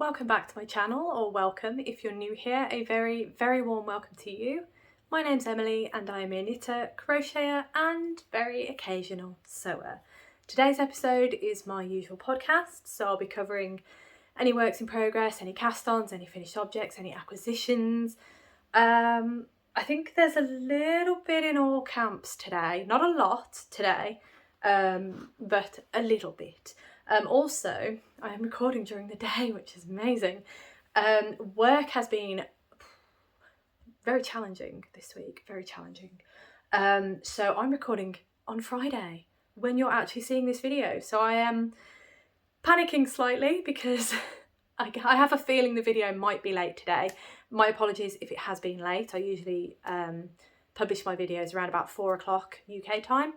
Welcome back to my channel, or welcome if you're new here. A very, very warm welcome to you. My name's Emily and I am a knitter, crocheter and very occasional sewer. Today's episode is my usual podcast, so I'll be covering any works in progress, any cast-ons, any finished objects, any acquisitions. I think there's a little bit in all camps today, not a lot today, but a little bit. Also, I am recording during the day, which is amazing. Work has been very challenging this week, very challenging. So I'm recording on Friday when you're actually seeing this video. So I am panicking slightly because I have a feeling the video might be late today. My apologies if it has been late. I usually publish my videos around about 4 o'clock UK time.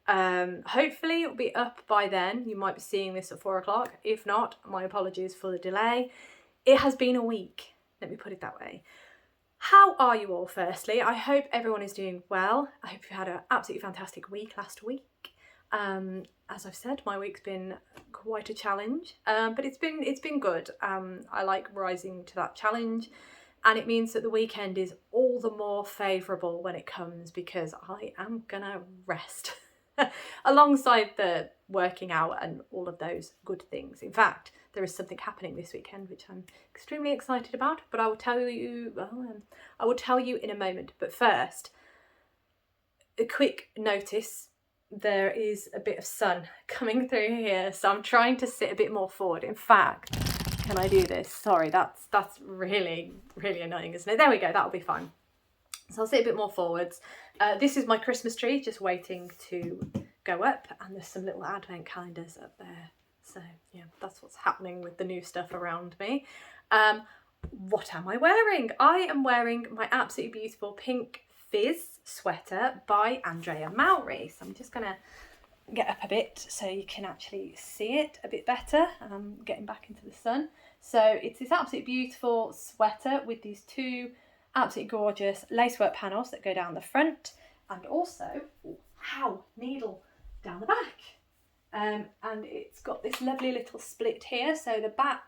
Hopefully it'll be up by then. You might be seeing this at 4 o'clock. If not, my apologies for the delay. It has been a week, let me put it that way. How are you all, firstly? I hope everyone is doing well. I hope you had an absolutely fantastic week last week. As I've said, my week's been quite a challenge, but it's been good. I like rising to that challenge, and it means that the weekend is all the more favourable when it comes because I am gonna rest. Alongside the working out and all of those good things. In fact, there is something happening this weekend which I'm extremely excited about, but I will tell you in a moment. But first, a quick notice: there is a bit of sun coming through here, so I'm trying to sit a bit more forward. In fact, can I do this? Sorry, that's really annoying, isn't it? There we go, that'll be fine. So I'll sit a bit more forwards. This is my Christmas tree, just waiting to go up, and there's some little advent calendars up there. So yeah, that's what's happening with the new stuff around me. What am I wearing? I am wearing my absolutely beautiful pink Fizz sweater by Andrea Mowry. So I'm just gonna get up a bit so you can actually see it a bit better. I'm getting back into the sun. So it's this absolutely beautiful sweater with these two absolutely gorgeous lacework panels that go down the front, and also needle down the back, and it's got this lovely little split here, so the back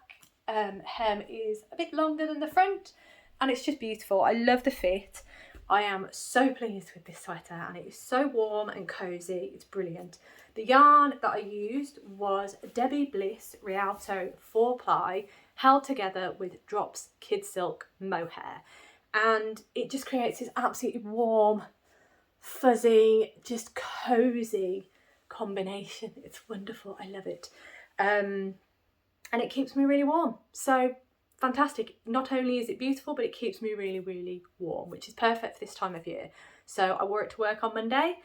hem is a bit longer than the front, and it's just beautiful. I love the fit. I am so pleased with this sweater, and it is so warm and cozy. It's brilliant. The yarn that I used was Debbie Bliss Rialto 4-ply held together with Drops Kid Silk mohair. And it just creates this absolutely warm, fuzzy, just cozy combination. It's wonderful. I love it. And it keeps me really warm. So fantastic. Not only is it beautiful, but it keeps me really, really warm, which is perfect for this time of year. So I wore it to work on Monday.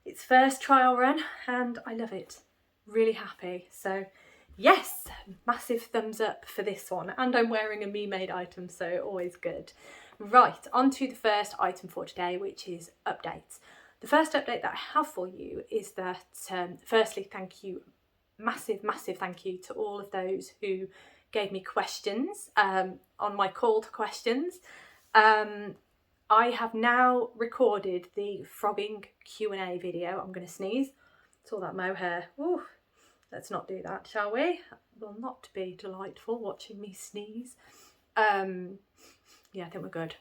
It's first trial run and I love it. Really happy. So yes, massive thumbs up for this one. And I'm wearing a me-made item, so always good. Right, on to the first item for today, which is updates. The first update that I have for you is that, firstly, thank you, massive thank you to all of those who gave me questions on my call to questions. I have now recorded the frogging Q&A video. I'm going to sneeze. It's all that mohair. Ooh, let's not do that, shall we? It will not be delightful watching me sneeze. Yeah, I think we're good.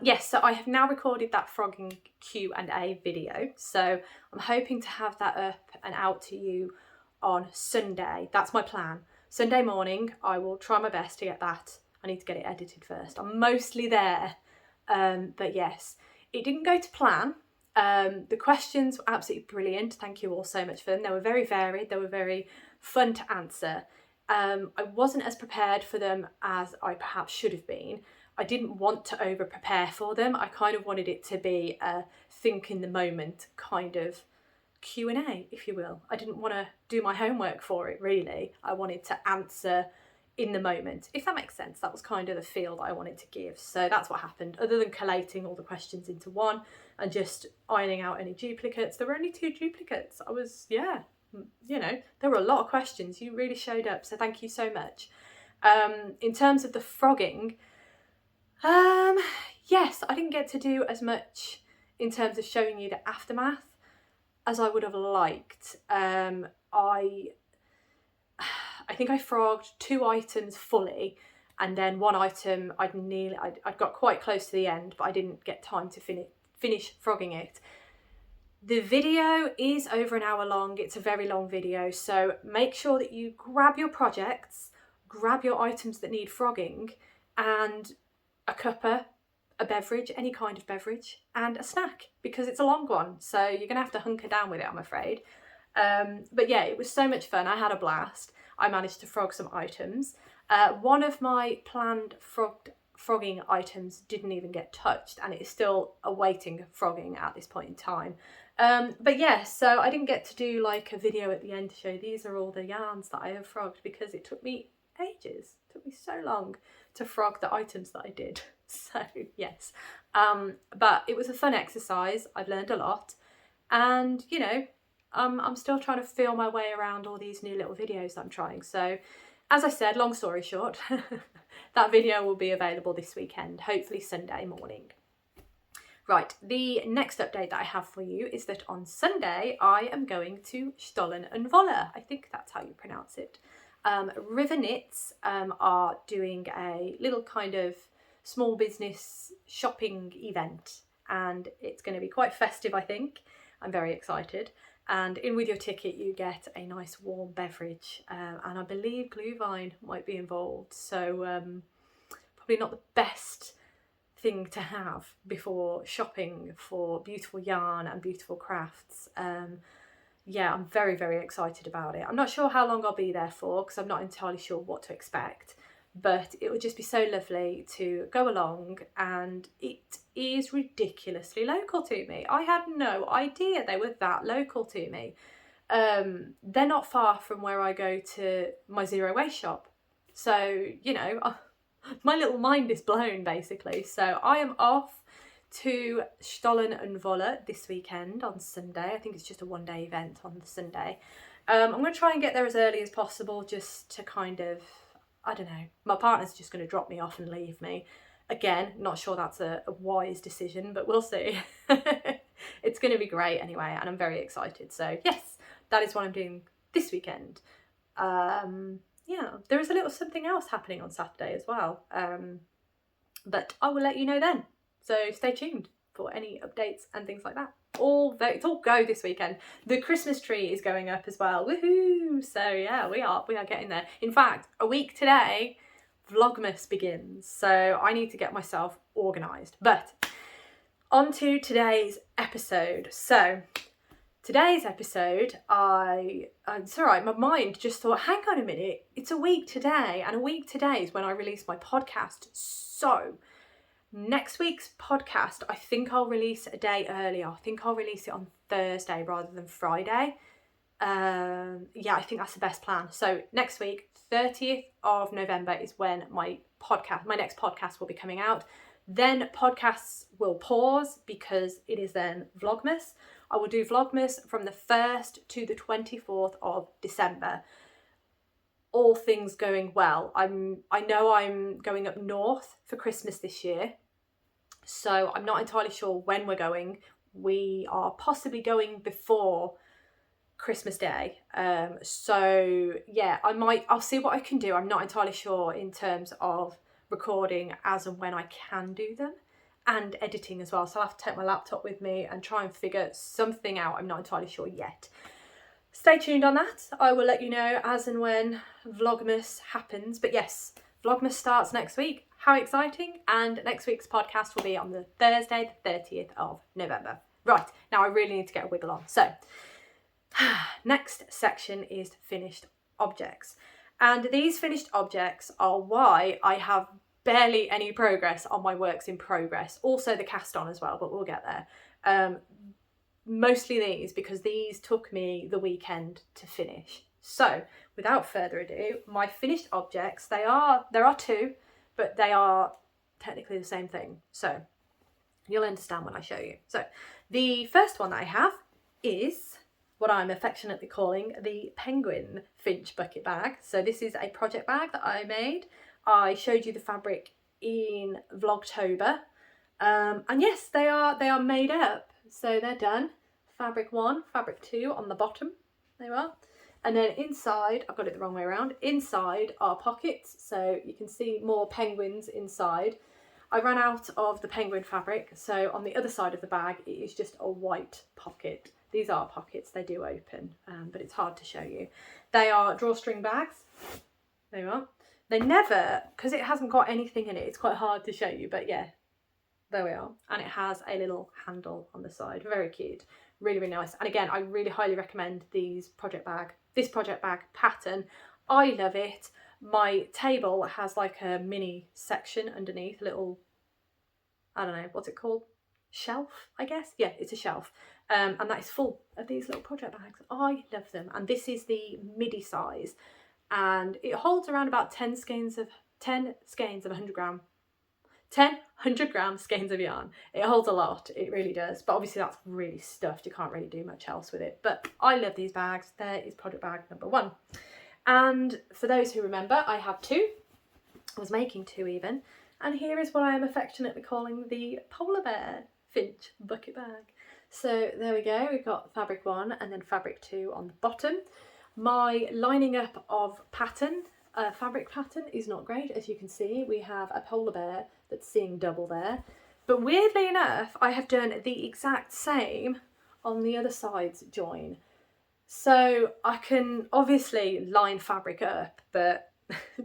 Yes, so I have now recorded that frogging Q&A video. So I'm hoping to have that up and out to you on Sunday. That's my plan. Sunday morning, I will try my best to get that. I need to get it edited first. I'm mostly there. But yes, it didn't go to plan. The questions were absolutely brilliant. Thank you all so much for them. They were very varied. They were very fun to answer. I wasn't as prepared for them as I perhaps should have been. I didn't want to over prepare for them. I kind of wanted it to be a think in the moment kind of Q&A, if you will. I didn't want to do my homework for it, really. I wanted to answer in the moment, if that makes sense. That was kind of the feel that I wanted to give. So that's what happened. Other than collating all the questions into one and just ironing out any duplicates, there were only 2 duplicates. There were a lot of questions. You really showed up, so thank you so much. In terms of the frogging, yes, I didn't get to do as much in terms of showing you the aftermath as I would have liked. I I think I frogged 2 items fully, and then 1 item I'd got quite close to the end, but I didn't get time to finish frogging it. The video is over an hour long. It's a very long video, so make sure that you grab your projects, grab your items that need frogging, and a cuppa, a beverage, any kind of beverage, and a snack, because it's a long one, so you're gonna have to hunker down with it, I'm afraid. But yeah, it was so much fun. I had a blast. I managed to frog some items. One of my planned frogging items didn't even get touched, and it is still awaiting frogging at this point in time. But yeah, so I didn't get to do like a video at the end to show these are all the yarns that I have frogged, because it took me ages. It took me so long to frog the items that I did. So yes, but it was a fun exercise. I've learned a lot, and you know, I'm still trying to feel my way around all these new little videos that I'm trying. So as I said, long story short, that video will be available this weekend, hopefully Sunday morning. Right, the next update that I have for you is that on Sunday I am going to Stollen and Wolle. I think that's how you pronounce it. River Knits are doing a little kind of small business shopping event, and it's going to be quite festive, I think. I'm very excited. And in with your ticket you get a nice warm beverage, and I believe Glühwein might be involved, so probably not the best thing to have before shopping for beautiful yarn and beautiful crafts. Yeah, I'm very, very excited about it. I'm not sure how long I'll be there for, because I'm not entirely sure what to expect, but it would just be so lovely to go along, and it is ridiculously local to me. I had no idea they were that local to me. They're not far from where I go to my zero waste shop, so you know, my little mind is blown basically. So I am off to Stollen and Wolle this weekend on Sunday. I think it's just a 1-day event on the Sunday. I'm going to try and get there as early as possible, just to kind of, I don't know, my partner's just going to drop me off and leave me. Again, not sure that's a wise decision, but we'll see. It's going to be great anyway, and I'm very excited. So yes, that is what I'm doing this weekend. Yeah, there is a little something else happening on Saturday as well, but I will let you know then. So stay tuned for any updates and things like that. It's all go this weekend. The Christmas tree is going up as well. Woohoo! So yeah, we are getting there. In fact, a week today, Vlogmas begins. So I need to get myself organised. But on to today's episode. So today's episode, it's all right, my mind just thought, hang on a minute, it's a week today, and a week today is when I release my podcast. So next week's podcast, I think I'll release a day earlier. I think I'll release it on Thursday rather than Friday. Yeah, I think that's the best plan. So next week, 30th of November is when my next podcast will be coming out. Then podcasts will pause because it is then Vlogmas. I will do Vlogmas from the 1st to the 24th of December. All things going well. I know I'm going up north for Christmas this year, so I'm not entirely sure when we're going. We are possibly going before Christmas Day. So yeah, I'll see what I can do. I'm not entirely sure in terms of recording as and when I can do them, and editing as well. So I'll have to take my laptop with me and try and figure something out. I'm not entirely sure yet. Stay tuned on that. I will let you know as and when Vlogmas happens. But yes, Vlogmas starts next week. How exciting. And next week's podcast will be on the Thursday, the 30th of November. Right, now I really need to get a wiggle on. So, next section is finished objects. And these finished objects are why I have barely any progress on my works in progress. Also the cast on as well, but we'll get there. Mostly these, because these took me the weekend to finish. So without further ado, my finished objects, there are 2, but they are technically the same thing. So you'll understand when I show you. So the first one that I have is what I'm affectionately calling the Penguin Finch bucket bag. So this is a project bag that I made. I showed you the fabric in Vlogtober. And yes, they are made up. So they're done. Fabric 1, fabric 2 on the bottom. There you are. And then inside, I've got it the wrong way around, inside are pockets, so you can see more penguins inside. I ran out of the penguin fabric, so on the other side of the bag it is just a white pocket. These are pockets, they do open, but it's hard to show you. They are drawstring bags. There you are. They never, because it hasn't got anything in it, it's quite hard to show you, but yeah, there we are. And it has a little handle on the side, very cute, really, really nice. And again, I really highly recommend this project bag pattern. I love it. My table has like a mini section underneath, a little, I don't know, what's it called? Shelf, I guess? Yeah, it's a shelf. And that is full of these little project bags. I love them. And this is the midi size. And it holds around about 10 skeins of 100 gram. 10 100 gram skeins of yarn. It holds a lot, it really does. But obviously that's really stuffed. You can't really do much else with it. But I love these bags. There is project bag number 1. And for those who remember, I have 2. I was making 2 even. And here is what I am affectionately calling the polar bear Finch bucket bag. So there we go. We've got fabric 1 and then fabric 2 on the bottom. My lining up of pattern, fabric pattern, is not great. As you can see, we have a polar bear that's seeing double there. But weirdly enough, I have done the exact same on the other side's join. So I can obviously line fabric up, but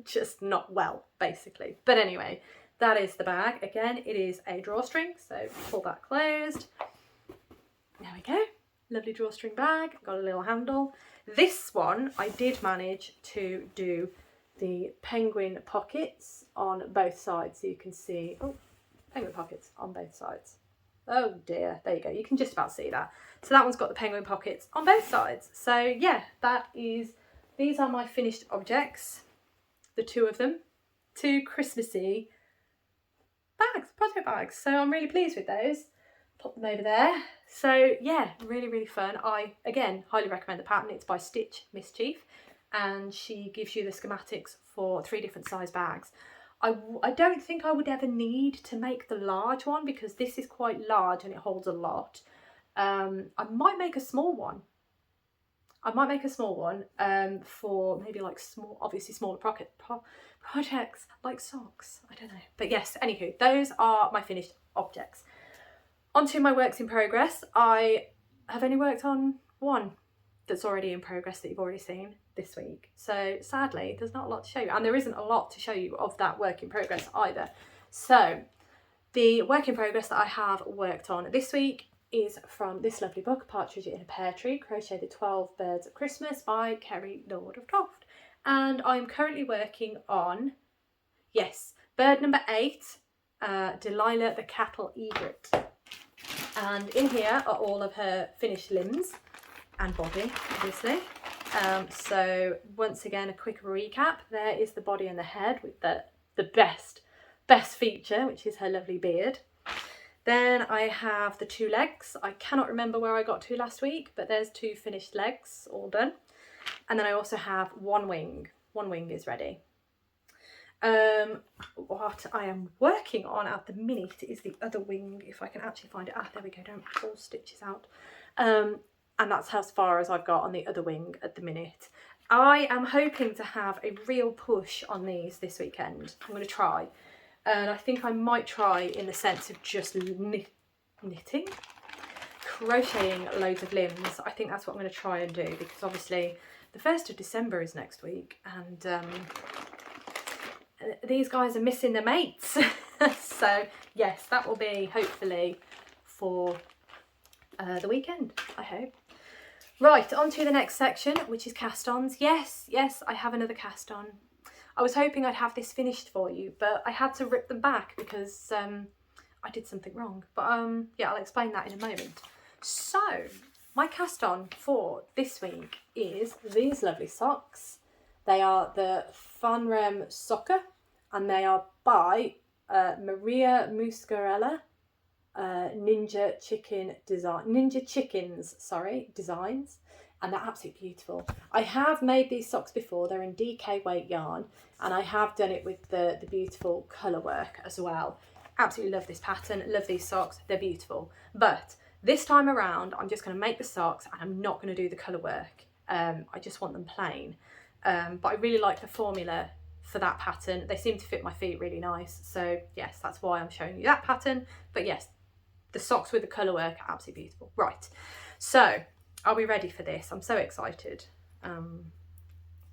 just not well, basically. But anyway, that is the bag. Again, it is a drawstring, so pull that closed. There we go. Lovely drawstring bag, got a little handle. This one, I did manage to do the penguin pockets on both sides, so you can see, oh, penguin pockets on both sides. Oh dear, there you go, you can just about see that. So that one's got the penguin pockets on both sides. So yeah, these are my finished objects, the 2 of them, 2 Christmassy bags, project bags. So I'm really pleased with those. Pop them over there. So yeah, really, really fun. I, again, highly recommend the pattern. It's by Stitch Mischief, and she gives you the schematics for 3 different size bags. I don't think I would ever need to make the large one because this is quite large and it holds a lot. I might make a small one. For maybe like small, obviously smaller projects like socks. I don't know. But yes, anywho, those are my finished objects. Onto my works in progress. I have only worked on one that's already in progress that you've already seen this week. So sadly, there's not a lot to show you, and there isn't a lot to show you of that work in progress either. So the work in progress that I have worked on this week is from this lovely book, Partridge in a Pear Tree, Crochet the 12 Birds of Christmas by Kerry Lord of Toft. And I'm currently working on, yes, bird number 8, Delilah the cattle egret. And in here are all of her finished limbs and body, obviously. So once again, a quick recap. There is the body and the head with the best feature, which is her lovely beard. Then I have the 2 legs. I cannot remember where I got to last week, but there's 2 finished legs, all done. And then I also have 1 wing. 1 wing is ready. What I am working on at the minute is the other wing, if I can actually find it. Ah, there we go, don't pull stitches out. And that's as far as I've got on the other wing at the minute. I am hoping to have a real push on these this weekend. I'm going to try. And I think I might try in the sense of just knitting, crocheting loads of limbs. I think that's what I'm going to try and do, because obviously the 1st of December is next week, and these guys are missing their mates. So yes, that will be hopefully for the weekend, I hope. Right, on to the next section, which is cast-ons. Yes, I have another cast-on. I was hoping I'd have this finished for you, but I had to rip them back because I did something wrong. But yeah, I'll explain that in a moment. So my cast-on for this week is these lovely socks. They are the Fannrem Sokker, and they are by Maria Muscarella Ninja Chickens Designs, and they're absolutely beautiful. I have made these socks before. They're in DK weight yarn, and I have done it with the beautiful colour work as well. Absolutely love this pattern, love these socks, they're beautiful. But this time around, I'm just going to make the socks and I'm not going to do the colour work. I just want them plain. But I really like the formula for that pattern. They seem to fit my feet really nice. So yes, that's why I'm showing you that pattern. But yes, the socks with the colour work are absolutely beautiful. Right, so are we ready for this? I'm so excited. It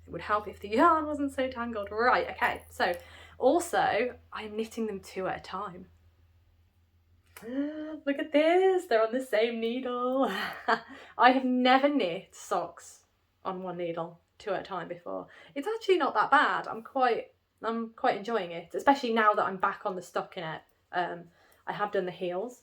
would help if the yarn wasn't so tangled. Right, okay, so also I'm knitting them 2 at a time. Look at this, they're on the same needle. I have never knit socks on 1 needle 2 at a time before. It's actually not that bad. I'm quite enjoying it, especially now that I'm back on the stockinette. I have done the heel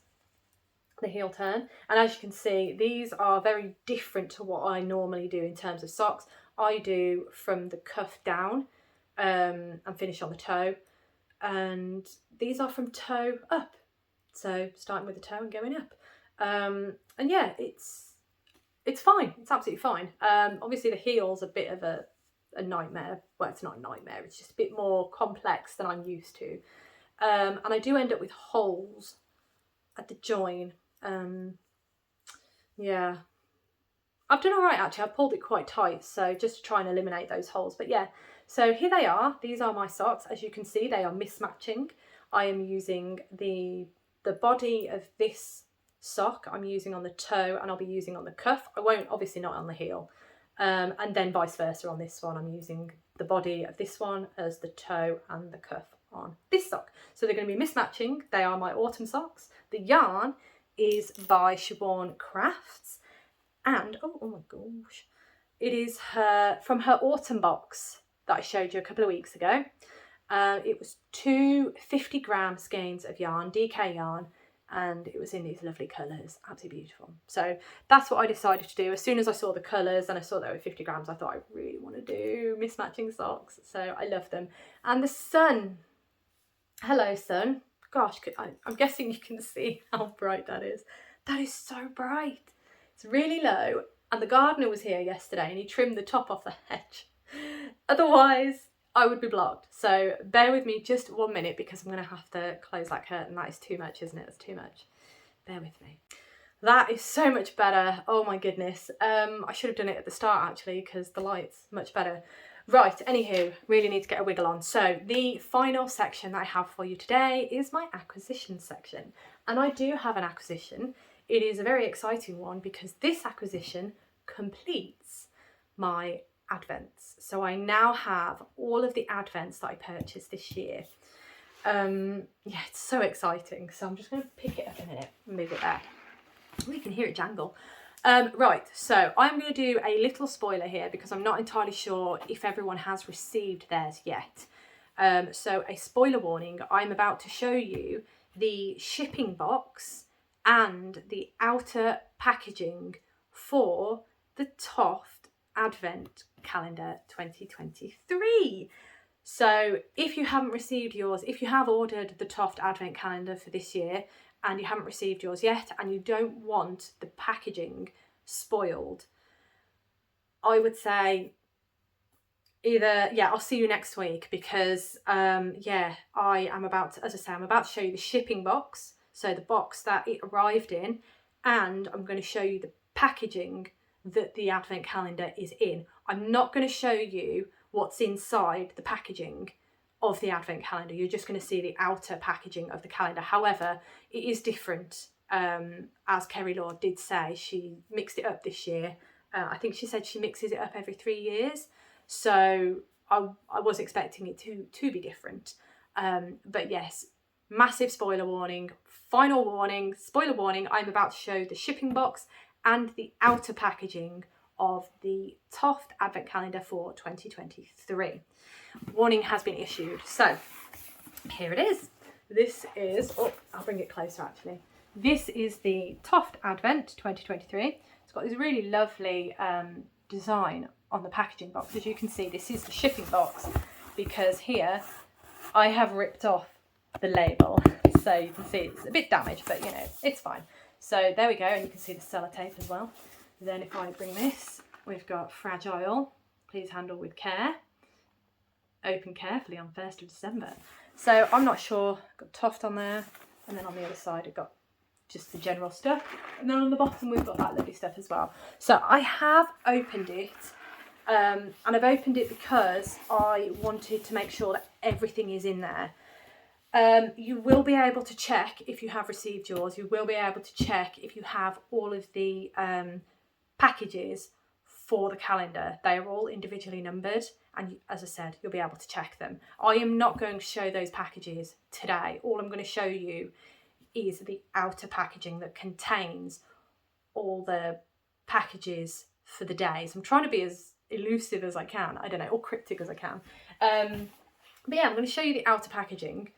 turn, and as you can see, these are very different to what I normally do in terms of socks. I do from the cuff down and finish on the toe, and these are from toe up. So starting with the toe and going up. And yeah, it's fine. It's absolutely fine. Obviously the heel's a bit of a nightmare. Well, it's not a nightmare. It's just a bit more complex than I'm used to. And I do end up with holes at the join. Yeah. I've done all right, actually. I pulled it quite tight, so just to try and eliminate those holes. But yeah, so here they are. These are my socks. As you can see, they are mismatching. I am using the body of this sock I'm using on the toe, and I'll be using on the cuff. I won't, obviously not on the heel. And then vice versa on this one. I'm using the body of this one as the toe and the cuff on this sock. So they're going to be mismatching. They are my autumn socks. The yarn is by Siobhan Crafts, and oh my gosh, it is from her autumn box that I showed you a couple of weeks ago. It was 2 50-gram skeins of yarn, DK yarn, and it was in these lovely colours, absolutely beautiful. So that's what I decided to do. As soon as I saw the colours and I saw they were 50 grams, I thought I really want to do mismatching socks. So I love them. And the sun, hello sun. Gosh, I'm guessing you can see how bright that is. That is so bright. It's really low. And the gardener was here yesterday and he trimmed the top off the hedge. Otherwise, I would be blocked. So bear with me just 1 minute because I'm going to have to close that curtain. That is too much, isn't it? That's too much. Bear with me. That is so much better. Oh my goodness. I should have done it at the start actually because the light's much better. Right, anywho, really need to get a wiggle on. So the final section that I have for you today is my acquisition section. And I do have an acquisition. It is a very exciting one because this acquisition completes my advents. So I now have all of the advents that I purchased this year. Yeah, it's so exciting. So I'm just going to pick it up a minute and move it there. Oh, you can hear it jangle. Right, so I'm going to do a little spoiler here because I'm not entirely sure if everyone has received theirs yet. So a spoiler warning, I'm about to show you the shipping box and the outer packaging for the Toft Advent Calendar 2023. So if you haven't received yours, if you have ordered the Toft Advent Calendar for this year and you haven't received yours yet and you don't want the packaging spoiled, I would say either, yeah, I'll see you next week because yeah, I am about to, as I say, I'm about to show you the shipping box, so the box that it arrived in, and I'm going to show you the packaging that the advent calendar is in. I'm not going to show you what's inside the packaging of the advent calendar. You're just going to see the outer packaging of the calendar. However, it is different. As Kerry Lord did say, she mixed it up this year. I think she said she mixes it up every 3 years. So I was expecting it to be different. But yes, massive spoiler warning, final warning, spoiler warning. I'm about to show the shipping box and the outer packaging of the Toft Advent Calendar for 2023. Warning has been issued. So here it is. This is, oh, I'll bring it closer actually. This is the Toft Advent 2023. It's got this really lovely design on the packaging box. As you can see, this is the shipping box because here I have ripped off the label. So you can see it's a bit damaged, but you know, it's fine. So there we go, and you can see the sellotape as well. Then if I bring this, we've got fragile, please handle with care, open carefully on 1st of December. So I'm not sure, got Toft on there, and then on the other side I've got just the general stuff. And then on the bottom we've got that lovely stuff as well. So I have opened it, and I've opened it because I wanted to make sure that everything is in there. You will be able to check if you have received yours. You will be able to check if you have all of the packages for the calendar. They are all individually numbered, and as I said, you'll be able to check them. I am not going to show those packages today. All I'm going to show you is the outer packaging that contains all the packages for the days. I'm trying to be as elusive as I can, I don't know, or cryptic as I can. But yeah, I'm going to show you the outer packaging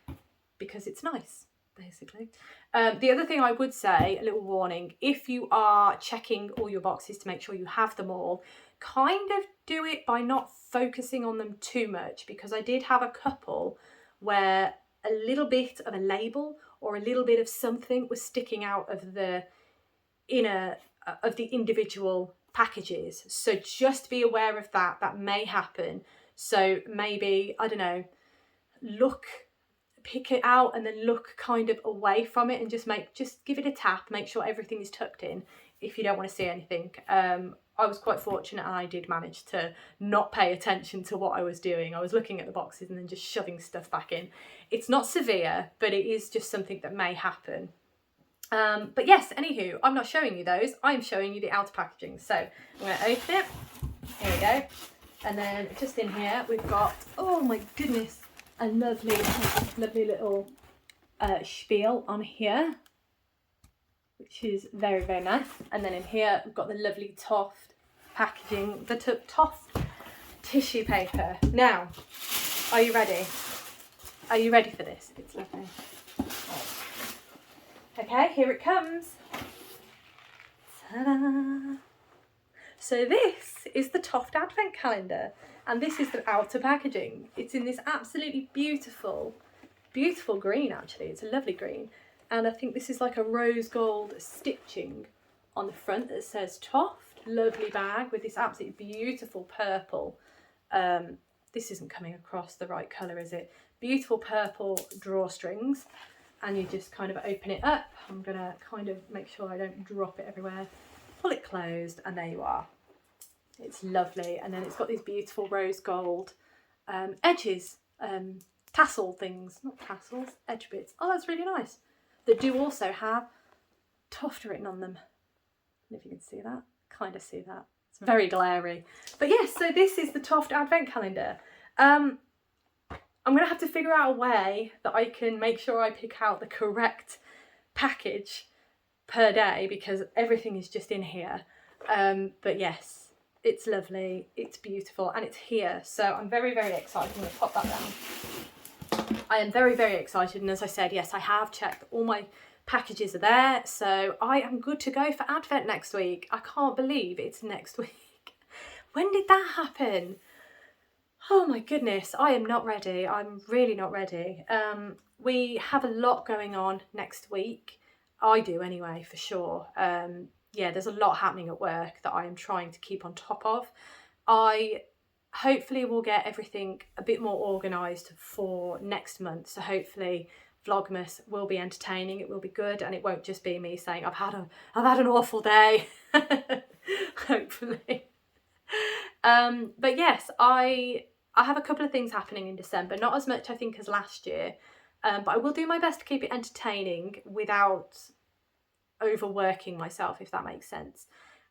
because it's nice, basically. The other thing I would say, a little warning, if you are checking all your boxes to make sure you have them all, kind of do it by not focusing on them too much, because I did have a couple where a little bit of a label or a little bit of something was sticking out of the inner of the individual packages. So just be aware of that. That may happen. So maybe, I don't know, pick it out and then look kind of away from it and just give it a tap, make sure everything is tucked in if you don't want to see anything. I was quite fortunate and I did manage to not pay attention to what I was doing. I was looking at the boxes and then just shoving stuff back in. It's not severe, but it is just something that may happen. But yes, anywho, I'm not showing you those. I'm showing you the outer packaging. So I'm going to open it. Here we go. And then just in here, we've got, oh my goodness, a lovely little spiel on here, which is very, very nice. And then in here, we've got the lovely Toft packaging, the Toft tissue paper. Now, are you ready? Are you ready for this? It's lovely. Okay, here it comes. Ta-da! So this is the Toft Advent calendar, and this is the outer packaging. It's in this absolutely beautiful, beautiful green, actually. It's a lovely green. And I think this is like a rose gold stitching on the front that says Toft. Lovely bag with this absolutely beautiful purple. This isn't coming across the right colour, is it? Beautiful purple drawstrings. And you just kind of open it up. I'm going to kind of make sure I don't drop it everywhere. Pull it closed, and there you are. It's lovely. And then it's got these beautiful rose gold edges, tassel things, not tassels, edge bits. Oh, that's really nice. That do also have Toft written on them. And if you can see that, kind of see that. It's very glary. But yes, so this is the Toft Advent calendar. I'm going to have to figure out a way that I can make sure I pick out the correct package per day, because everything is just in here. But yes, it's lovely, it's beautiful, and it's here. So I'm very, very excited. I'm going to pop that down. I am very, very excited. And as I said, yes, I have checked. All my packages are there. So I am good to go for Advent next week. I can't believe it's next week. When did that happen? Oh my goodness, I am not ready. I'm really not ready. We have a lot going on next week. I do anyway, for sure. Yeah, there's a lot happening at work that I am trying to keep on top of. I hopefully will get everything a bit more organised for next month. So hopefully Vlogmas will be entertaining, it will be good, and it won't just be me saying I've had an awful day. Hopefully. But yes, I have a couple of things happening in December, not as much I think as last year, but I will do my best to keep it entertaining without overworking myself, if that makes sense.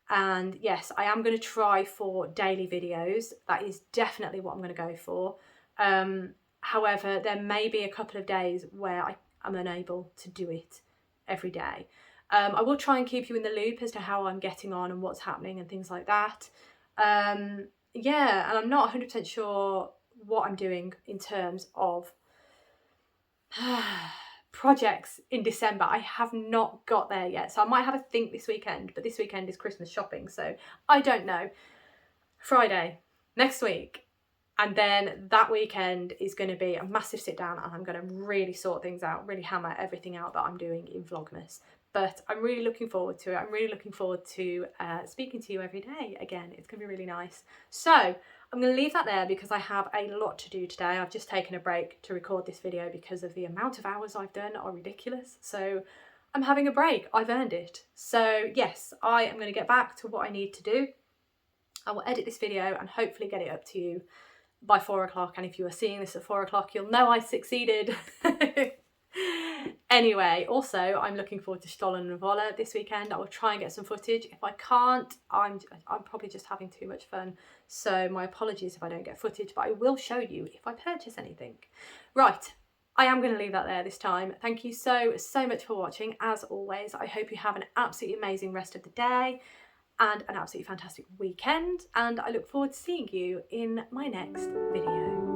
And yes, I am going to try for daily videos. That is definitely what I'm going to go for. However, there may be a couple of days where I'm unable to do it every day. I will try and keep you in the loop as to how I'm getting on and what's happening and things like that. Yeah, and I'm not 100% sure what I'm doing in terms of projects in December. I have not got there yet, so I might have a think this weekend, but this weekend is Christmas shopping, so I don't know. Friday, next week, and then that weekend is going to be a massive sit down, and I'm going to really sort things out, really hammer everything out that I'm doing in Vlogmas. But I'm really looking forward to it. I'm really looking forward to speaking to you every day again. It's going to be really nice. So I'm going to leave that there because I have a lot to do today. I've just taken a break to record this video because of the amount of hours I've done are ridiculous. So I'm having a break. I've earned it. So yes, I am going to get back to what I need to do. I will edit this video and hopefully get it up to you by 4 o'clock. And if you are seeing this at 4 o'clock, you'll know I succeeded. Anyway, also I'm looking forward to Stollen and Voller this weekend. I will try and get some footage. If I can't, I'm probably just having too much fun. So my apologies if I don't get footage, but I will show you if I purchase anything. Right, I am going to leave that there this time. Thank you so much for watching. As always, I hope you have an absolutely amazing rest of the day and an absolutely fantastic weekend. And I look forward to seeing you in my next video.